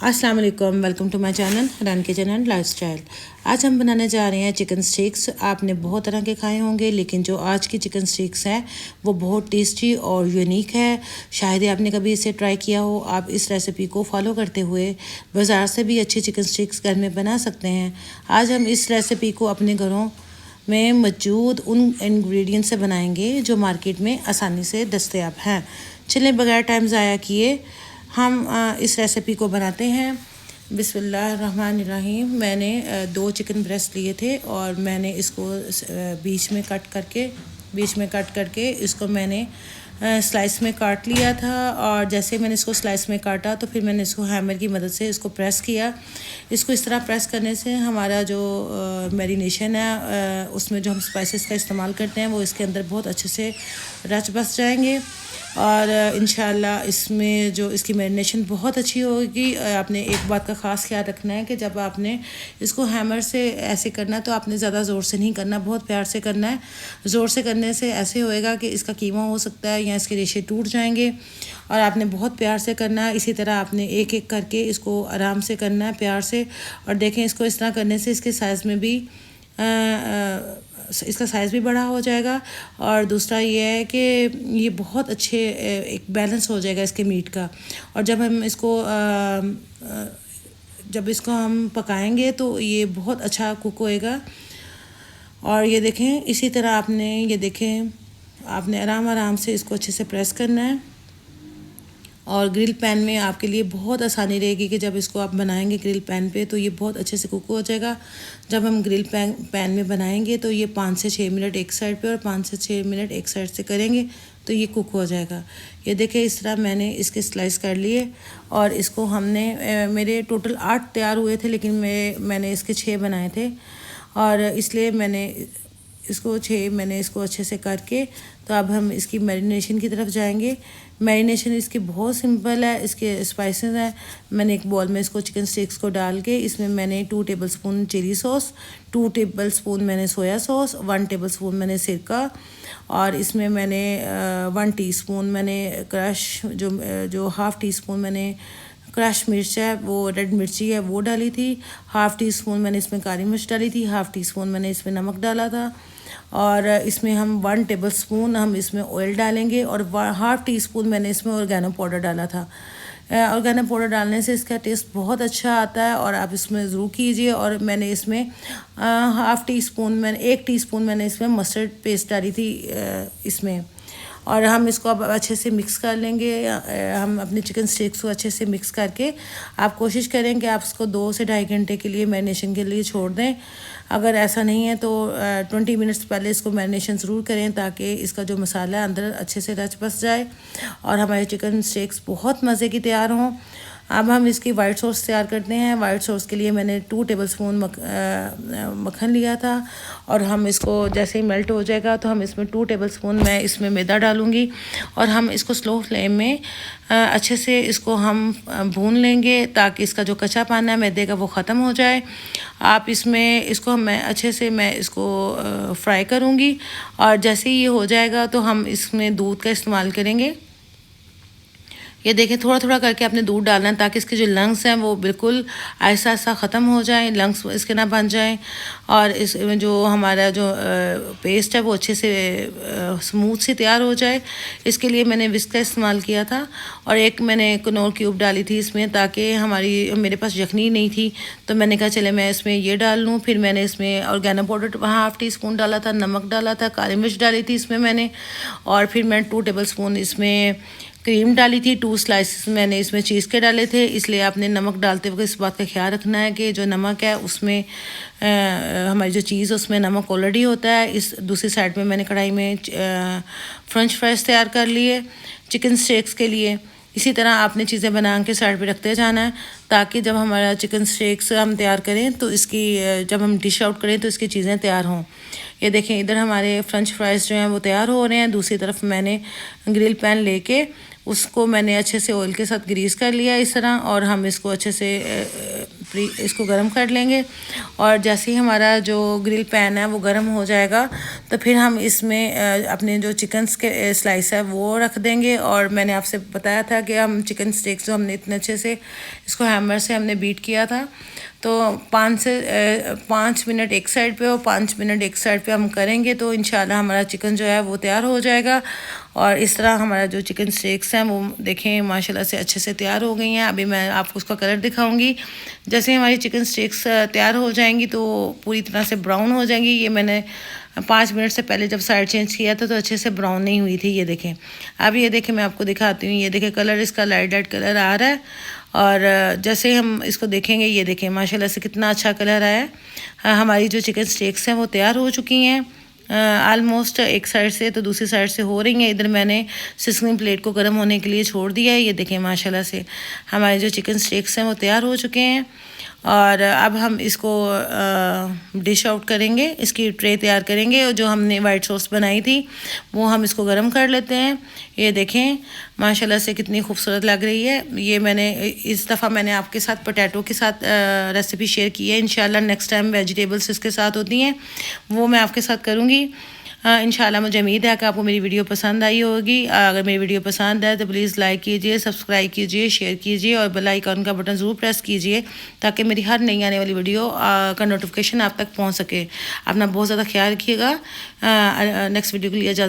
अस्सलाम वालेकुम, welcome to my channel run kitchen and lifestyle. आज हम बनाने जा रहे हैं चिकन स्टिक्स। आपने बहुत तरह के खाए होंगे, लेकिन जो आज की चिकन स्टिक्स हैं वो बहुत टेस्टी और यूनिक है। शायद ही आपने कभी इसे ट्राई किया हो। आप इस रेसिपी को फॉलो करते हुए बाज़ार से भी अच्छी चिकन स्टिक्स घर में बना सकते हैं। आज हम इस रेसिपी को अपने घरों में मौजूद उन इंग्रेडिएंट से बनाएंगे जो मार्केट में आसानी से दस्तयाब हैं। चलें बगैर टाइम ज़ाया किए हम इस रेसिपी को बनाते हैं। बिस्मिल्लाहिर्रहमानिर्रहीम। मैंने 2 चिकन ब्रेस्ट लिए थे और मैंने इसको बीच में कट करके इसको मैंने स्लाइस में काट लिया था। और जैसे मैंने इसको स्लाइस में काटा तो फिर मैंने इसको हैमर की मदद से इसको प्रेस किया। इसको इस तरह प्रेस करने से हमारा जो मैरिनेशन है उसमें जो हम स्पाइसेस का इस्तेमाल करते हैं वो इसके अंदर बहुत अच्छे से रच बस जाएंगे। और इंशाल्लाह इसमें जो इसकी मैरिनेशन बहुत अच्छी होगी। आपने एक बात का ख़ास ख्याल रखना है कि जब आपने इसको हैमर से ऐसे करना है तो आपने ज़्यादा ज़ोर से नहीं करना, बहुत प्यार से करना है। ज़ोर से करने से ऐसे होएगा कि इसका कीमा हो सकता है या इसके रेशे टूट जाएंगे। और आपने बहुत प्यार से करना है। इसी तरह आपने एक एक करके इसको आराम से करना है, प्यार से। और देखें, इसको इस तरह करने से इसके साइज़ में भी इसका साइज़ भी बड़ा हो जाएगा। और दूसरा ये है कि ये बहुत अच्छे एक बैलेंस हो जाएगा इसके मीट का। और जब इसको हम पकाएंगे तो ये बहुत अच्छा कुक होएगा। और ये देखें, इसी तरह आपने आराम आराम से इसको अच्छे से प्रेस करना है। और ग्रिल पैन में आपके लिए बहुत आसानी रहेगी कि जब इसको आप बनाएंगे ग्रिल पैन पे तो ये बहुत अच्छे से कुक हो जाएगा। जब हम ग्रिल पैन में बनाएंगे तो ये 5 से 6 मिनट एक साइड पे और 5 से 6 मिनट एक साइड से करेंगे तो ये कुक हो जाएगा। ये देखिए, इस तरह मैंने इसके स्लाइस कर लिए। और इसको हमने मेरे टोटल 8 तैयार हुए थे, लेकिन मैंने इसके 6 बनाए थे। और इसलिए मैंने इसको अच्छे से करके तो अब हम इसकी मैरिनेशन की तरफ जाएंगे। मैरिनेशन इसकी बहुत सिंपल है। इसके स्पाइसेस हैं। मैंने एक बॉल में इसको चिकन स्टिक्स को डाल के इसमें मैंने 2 टेबलस्पून चिली सॉस, 2 टेबलस्पून मैंने सोया सॉस, 1 टेबलस्पून मैंने सिरका, और इसमें मैंने 1 टीस्पून मैंने जो हाफ़ टी स्पून मैंने क्रश मिर्च है, वो रेड मिर्ची है, वो डाली थी। हाफ़ टी स्पून मैंने इसमें काली मिर्च डाली थी। हाफ़ टी स्पून मैंने इसमें नमक डाला था। और इसमें हम 1 टेबलस्पून हम इसमें ऑयल डालेंगे। और हाफ़ टी स्पून मैंने इसमें ऑर्गेनो पाउडर डाला था। ऑर्गेनो पाउडर डालने से इसका टेस्ट बहुत अच्छा आता है और आप इसमें ज़रूर कीजिए। और मैंने इसमें 1 टीस्पून मैंने इसमें मस्टर्ड पेस्ट डाली थी इसमें। और हम इसको अब अच्छे से मिक्स कर लेंगे। हम अपने चिकन स्टिक्स को अच्छे से मिक्स करके आप कोशिश करें कि आप इसको 2 से ढाई घंटे के लिए मैरिनेशन के लिए छोड़ दें। अगर ऐसा नहीं है तो 20 मिनट्स पहले इसको मैरिनेशन ज़रूर करें ताकि इसका जो मसाला है अंदर अच्छे से रच बस जाए और हमारे चिकन स्टिक्स बहुत मज़े की तैयार हों। अब हम इसकी वाइट सॉस तैयार करते हैं। वाइट सॉस के लिए मैंने 2 टेबलस्पून मक्खन लिया था। और हम इसको जैसे ही मेल्ट हो जाएगा तो हम इसमें 2 टेबलस्पून मैं इसमें मैदा डालूँगी। और हम इसको स्लो फ्लेम में अच्छे से इसको हम भून लेंगे ताकि इसका जो कच्चापन है मैदे का वो ख़त्म हो जाए। आप मैं अच्छे से इसको फ्राई करूँगी। और जैसे ही ये हो जाएगा तो हम इसमें दूध का इस्तेमाल करेंगे। ये देखें, थोड़ा थोड़ा करके आपने दूध डालना है ताकि इसके जो लंग्स हैं वो बिल्कुल ऐसा ख़त्म हो जाए, लंग्स इसके ना बन जाएं। और इसमें जो हमारा जो पेस्ट है वो अच्छे से स्मूथ से तैयार हो जाए। इसके लिए मैंने विस्क का इस्तेमाल किया था। और एक मैंने कनौर क्यूब डाली थी इसमें ताकि मेरे पास यखनी नहीं थी तो मैंने कहा चले मैं इसमें ये डाल लूँ। फिर मैंने इसमें ऑर्गेनो पाउडर 1/2 टीस्पून डाला था, नमक डाला था, काली मिर्च डाली थी इसमें मैंने। और फिर मैंने 2 टेबलस्पून इसमें क्रीम डाली थी। 2 स्लाइसेस मैंने इसमें चीज़ के डाले थे। इसलिए आपने नमक डालते वक्त इस बात का ख्याल रखना है कि जो नमक है उसमें हमारी जो चीज़ उसमें नमक ऑलरेडी होता है। इस दूसरी साइड में मैंने कढ़ाई में फ्रेंच फ्राइज तैयार कर लिए चिकन स्टेक्स के लिए। इसी तरह आपने चीज़ें बना के साइड पे रखते जाना है ताकि जब हमारा चिकन स्टेक्स हम तैयार करें तो जब हम डिश आउट करें तो इसकी चीज़ें तैयार हों। ये देखें, इधर हमारे फ्रेंच फ्राइज़ जो हैं वो तैयार हो रहे हैं। दूसरी तरफ मैंने ग्रिल पैन लेके उसको मैंने अच्छे से ऑयल के साथ ग्रीस कर लिया इस तरह। और हम इसको अच्छे से इसको गर्म कर लेंगे। और जैसे ही हमारा जो ग्रिल पैन है वो गर्म हो जाएगा तो फिर हम इसमें अपने जो चिकन के स्लाइस है वो रख देंगे। और मैंने आपसे बताया था कि हम चिकन स्टेक्स जो हमने इतने अच्छे से इसको हैमर से हमने बीट किया था, तो 5 मिनट एक साइड पे और 5 मिनट एक साइड पे हम करेंगे तो इंशाल्लाह हमारा चिकन जो है वो तैयार हो जाएगा। और इस तरह हमारा जो चिकन स्टेक्स हैं वो देखें माशाल्लाह से अच्छे से तैयार हो गई हैं। अभी मैं आपको उसका कलर दिखाऊंगी। जैसे हमारी चिकन स्टेक्स तैयार हो जाएंगी तो पूरी तरह से ब्राउन हो जाएंगी। ये मैंने 5 मिनट से पहले जब साइड चेंज किया था तो अच्छे से ब्राउन नहीं हुई थी। ये देखें, अब ये देखें मैं आपको दिखाती हूँ। ये देखें कलर इसका लाइट कलर आ रहा है। और जैसे हम इसको देखेंगे, ये देखें माशाल्लाह से कितना अच्छा कलर आया है। हमारी जो चिकन स्टेक्स हैं वो तैयार हो चुकी हैं आलमोस्ट एक साइड से, तो दूसरी साइड से हो रही हैं। इधर मैंने सिस्किंग प्लेट को गर्म होने के लिए छोड़ दिया है। ये देखें माशाल्लाह से हमारे जो चिकन स्टेक्स हैं वो तैयार हो चुके हैं। और अब हम इसको डिश आउट करेंगे, इसकी ट्रे तैयार करेंगे। और जो हमने वाइट सॉस बनाई थी वो हम इसको गर्म कर लेते हैं। ये देखें माशाल्लाह से कितनी खूबसूरत लग रही है। ये मैंने इस दफ़ा मैंने आपके साथ पोटैटो के साथ रेसिपी शेयर की है। इंशाल्लाह नेक्स्ट टाइम वेजिटेबल्स इसके साथ होती हैं वो मैं आपके साथ करूँगी। इंशाल्लाह मुझे उम्मीद है कि आपको मेरी वीडियो पसंद आई होगी। अगर मेरी वीडियो पसंद है तो प्लीज़ लाइक कीजिए, सब्सक्राइब कीजिए, शेयर कीजिए और बेल आइकन का बटन ज़रूर प्रेस कीजिए ताकि मेरी हर नई आने वाली वीडियो का नोटिफिकेशन आप तक पहुंच सके। अपना बहुत ज़्यादा ख्याल रखिएगा। नेक्स्ट वीडियो के लिए इजाज़त।